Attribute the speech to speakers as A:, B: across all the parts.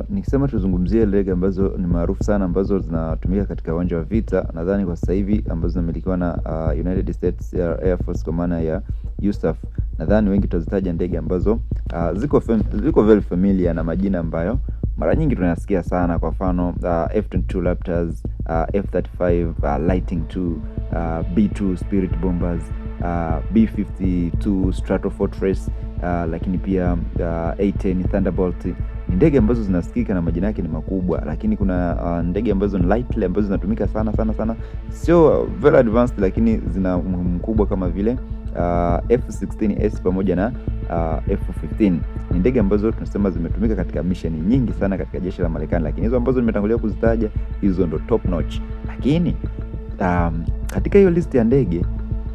A: Nikisema tuzungumzie ndege ambazo ni maarufu sana ambazo zinatumika katika uwanja wa vita, nadhani kwa sasa hivi ambazo zinamilikiwa na United States Air Force kwa maana ya USAF. Nadhani wengi tutazitaja ndege ambazo ziko very familiar na majina ambayo mara nyingi tunayasikia sana, kwa mfano F-22 Raptors, F-35 Lightning II, B-2 Spirit Bombers, B-52 Stratofortress, lakini pia A-10 Thunderbolt. Ni ndege ambazo zinasikika na majina yake ni makubwa, lakini kuna ndege ambazo ni lightly ambazo zinatumika sana, sio very advanced, lakini zina umuhimu mkubwa kama vile F-16S pamoja na F-15. Ni ndege ambazo tunasema zimetumika katika mission nyingi sana katika jeshi la Marekani, lakini hizo ambazo nimetangulia kuzitaja hizo ndo top notch. Lakini katika hiyo list ya ndege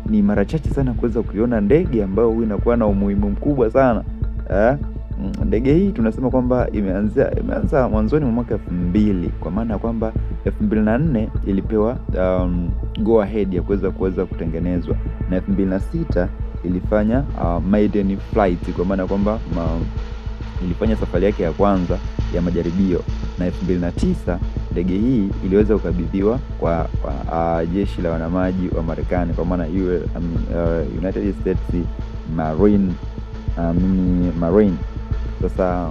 A: ni mara chache sana kuweza kuiona ndege ambayo huwa inakuwa na umuhimu mkubwa sana. Ndege hii tunasema kwamba imeanza mwanzoni mwa mwaka 2000, kwa maana ya kwamba 2004 ilipewa go ahead ya kuweza kutengenezwa, na 2006 ilifanya maiden flight, kwa maana kwamba ilifanya safari yake ya kwanza ya majaribio, na 2009 ndege hii iliweza kukabidhiwa kwa jeshi la wanamaji wa Marekani, kwa maana United States Marine. Sasa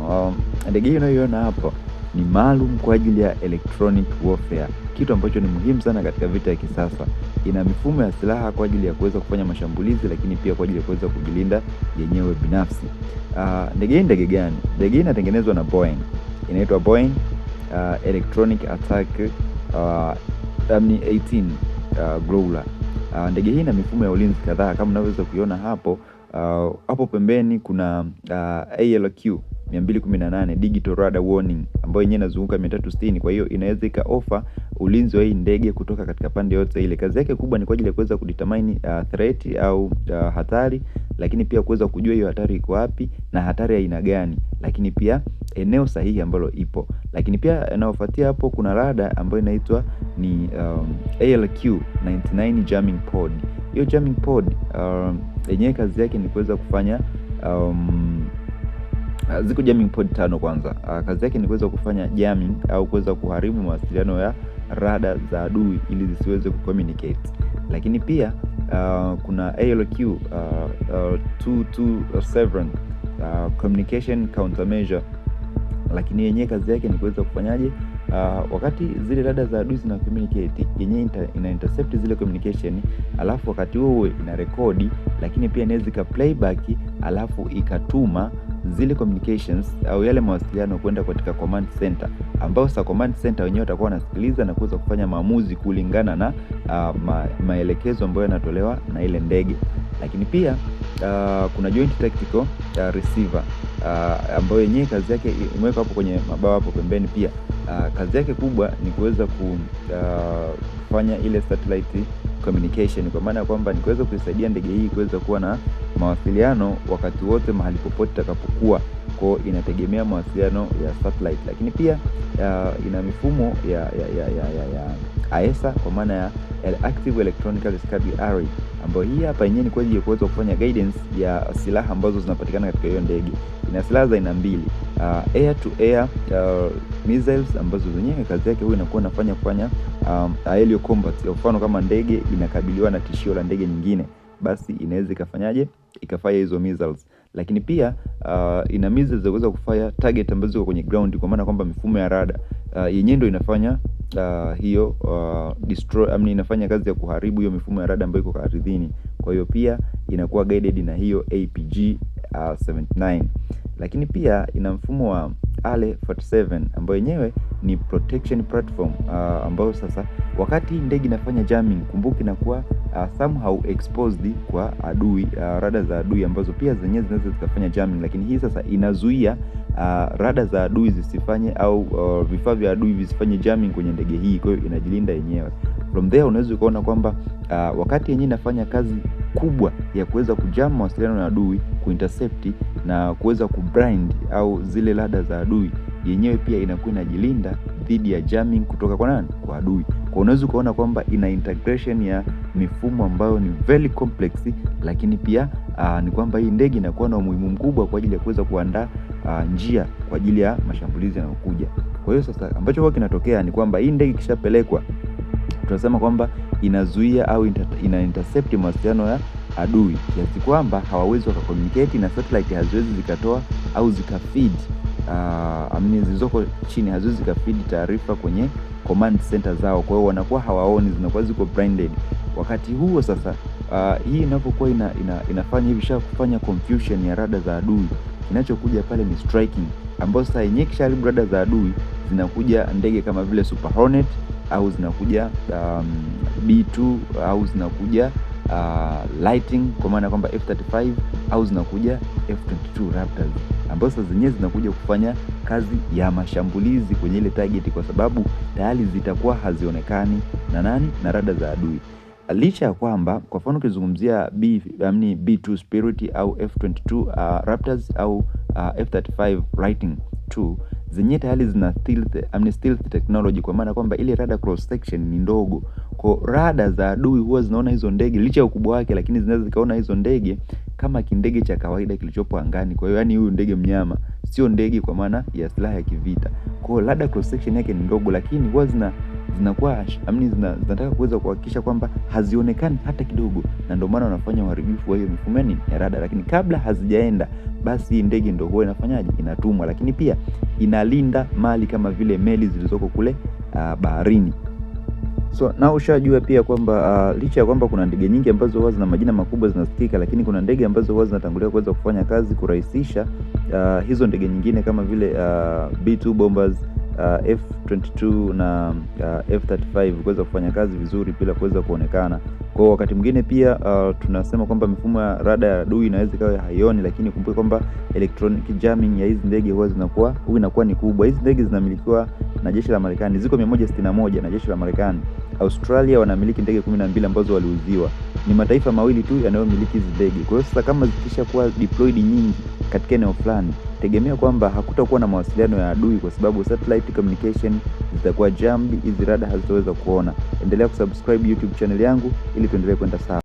A: ndege hii unayoiona hapo ni maalum kwa ajili ya electronic warfare, kitu ambacho ni muhimu sana katika vita ya kisasa. Ina mifumo ya silaha kwa ajili ya kuweza kufanya mashambulizi, lakini pia kwa ajili ya kuweza kujilinda yenyewe binafsi. Ndege hii ndege gani? Ndege hii inatengenezwa na Boeing. Inaitwa Boeing Electronic Attack 18 Growler. Ndege hii ina mifumo ya ulinzi kadhaa kama unavyoweza kuiona hapo. Hapo pembeni kuna ALQ 218 Digital Radar Warning ambayo yenyewe inazunguka 360, kwa hiyo inaweza ikaofa ulinzi wa hii ndege kutoka katika pande yote ile. Kazi yake kubwa ni kwa ajili ya kuweza kudetermine threat au hatari, lakini pia kuweza kujua hiyo hatari iko wapi na hatari ya aina gani, lakini pia eneo sahihi ambalo ipo. Lakini pia inayofuatia hapo kuna radar ambayo inaitwa ni ALQ 99 Jamming Pod. Hiyo jamming pod yenyewe kazi yake ni kuweza kufanya ziko jamming pod 5 kwanza. Kazi yake ni kuweza kufanya jamming au kuweza kuharibu mawasiliano ya radar za adui ili zisiweze kucommunicate. Lakini pia kuna ALQ 227 communication countermeasure, lakini yenyewe kazi yake ni kuweza kufanyaje, wakati zile radar za adui zina communicate, yenyewe ina intercept zile communication, alafu wakati huo ina rekodi, lakini pia inaweza ka playback, alafu ikatuma zile communications au yale mawasiliano kwenda katika command center, ambao sa command center wenyewe watakuwa wanasikiliza na kuweza kufanya maamuzi kulingana na maelekezo ambayo yanatolewa na ile ndege. Lakini pia kuna Joint Tactical Receiver ambayo yenyewe kazi yake imeweka hapo kwenye mabawa hapo pembeni. Pia kazi yake kubwa ni kuweza kufanya ile satellite communication, kwa maana kwamba ni kuweza kuisaidia ndege hii kuweza kuwa na mawasiliano wakati wote mahali popote itakapokuwa. Kwa inategemea mawasiliano ya satellite. Lakini pia ina mifumo ya AESA, kwa maana ya Active Electronic Scabbard Array, ambayo hii hapa yenyewe ni kwa ajili ya kuweza kufanya guidance ya silaha ambazo zinapatikana katika hiyo ndege. Ina silaha za aina mbili, air to air missiles, ambazo zenyewe kazi yake huwa inakuwa kufanya aerial combat. Kwa mfano kama ndege inakabiliwa na tishio la ndege nyingine, basi inaweza ikafanya hizo missiles. Lakini pia ina missiles za kuweza kufanya target ambazo ziko kwenye ground, kwa maana kwamba mifumo ya radar yenyewe ndio inafanya hiyo destroy, inafanya kazi ya kuharibu hiyo mifumo ya radar ambayo iko ardhini. Kwa hiyo pia inakuwa guided na hiyo APG 79. Lakini pia ina mfumo wa ALE-47 ambayo yenyewe ni protection platform, ambayo sasa wakati ndege inafanya jamming, kumbuka inakuwa somehow exposed kwa adui, radar za adui ambazo pia zenyewe zinaweza zikafanya jamming, lakini hii sasa inazuia radar za adui zisifanye au vifaa vya adui visifanye jamming kwenye ndege hii. Kwa hiyo inajilinda yenyewe. From there unaweza kuona kwamba wakati yenyewe inafanya kazi kubwa ya kuweza kujam mawasiliano na adui, kuintercept na kuweza kublind au zile radar za adui, yenyewe pia inakuwa inajilinda dhidi ya jamming kutoka kwa nani? Kwa adui. Kwa unaweza kuona kwamba ina integration ya mifumo ambayo ni very complex, lakini pia ni kwamba hii ndege inakuwa na umuhimu mkubwa kwa ajili ya kuweza kuandaa njia kwa ajili ya mashambulizi yanayokuja. Kwa hiyo sasa ambacho huwa kinatokea ni kwamba hii ndege ikishapelekwa, tunasema kwamba inazuia au ina intercept mawasiliano ya adui, kiasi kwamba hawawezi wakakommunicate na satellite haziwezi zikatoa au zikafeed zilizoko chini haziwezi zikafeed taarifa kwenye command center zao. Kwa hiyo wanakuwa hawaoni, zinakuwa ziko blinded. Wakati huo sasa hii inapokuwa inafanya hivi kufanya confusion ya rada za adui, kinachokuja pale ni striking, ambapo sasa yenyewe kisharibu rada za adui, zinakuja ndege kama vile Super Hornet au zinakuja B2 au zinakuja Lightning, kwa maana kwamba F-35 au zinakuja F-22 Raptors, ambazo sasa zenyewe zinakuja kufanya kazi ya mashambulizi kwenye ile target, kwa sababu tayari zitakuwa hazionekani na rada za adui. Licha ya kwamba kwa mfano ukizungumzia B2 Spirit au F-22 Raptors au F-35 Lightning 2, zenyewe tayari zina stealth technology, kwa maana kwamba ile radar cross section ni ndogo. Kwa rada za adui huwa zinaona hizo ndege licha ya ukubwa wake, lakini zinaweza zikaona hizo ndege kama kindege cha kawaida kilichopo angani. Kwa hiyo yani huyu ndege mnyama, sio ndege kwa maana ya silaha ya kivita. Kwa hiyo radar cross section yake ni ndogo, lakini huwa zinakuwa zinataka kuweza kuhakikisha kwamba hazionekani hata kidogo, na ndio maana wanafanya uharibifu wa hiyo mifumo ya radar. Lakini kabla hazijaenda, basi hii ndege ndio huwa inafanyaje, inatumwa. Lakini pia inalinda mali kama vile meli zilizoko kule baharini. So na ushajua pia kwamba licha ya kwamba kuna ndege nyingi ambazo huwa zina majina makubwa zinasikika, lakini kuna ndege ambazo huwa zinatangulia kuweza kufanya kazi kurahisisha hizo ndege nyingine kama vile B2 bombers, F-22 na F-35 kuweza kufanya kazi vizuri bila kuweza kuonekana. Kwa wakati mwingine pia tunasema kwamba mifumo ya rada ya adui inaweza ikawa haioni, lakini kumbuka kwamba electronic jamming ya hizi ndege huwa inakuwa ni kubwa. Hizi ndege zinamilikiwa na jeshi la Marekani, ziko 161 na jeshi la Marekani. Australia wanamiliki ndege 12 ambazo waliuziwa. Ni mataifa mawili tu yanayomiliki hizi ndege. Kwa hiyo sasa kama zikisha kuwa deployed nyingi katika eneo fulani, tegemea kwamba hakutakuwa na mawasiliano ya adui, kwa sababu satellite communication zitakuwa jammed, hizi radar hazitaweza kuona. Endelea kusubscribe YouTube channel yangu ili tuendelee kwenda sawa.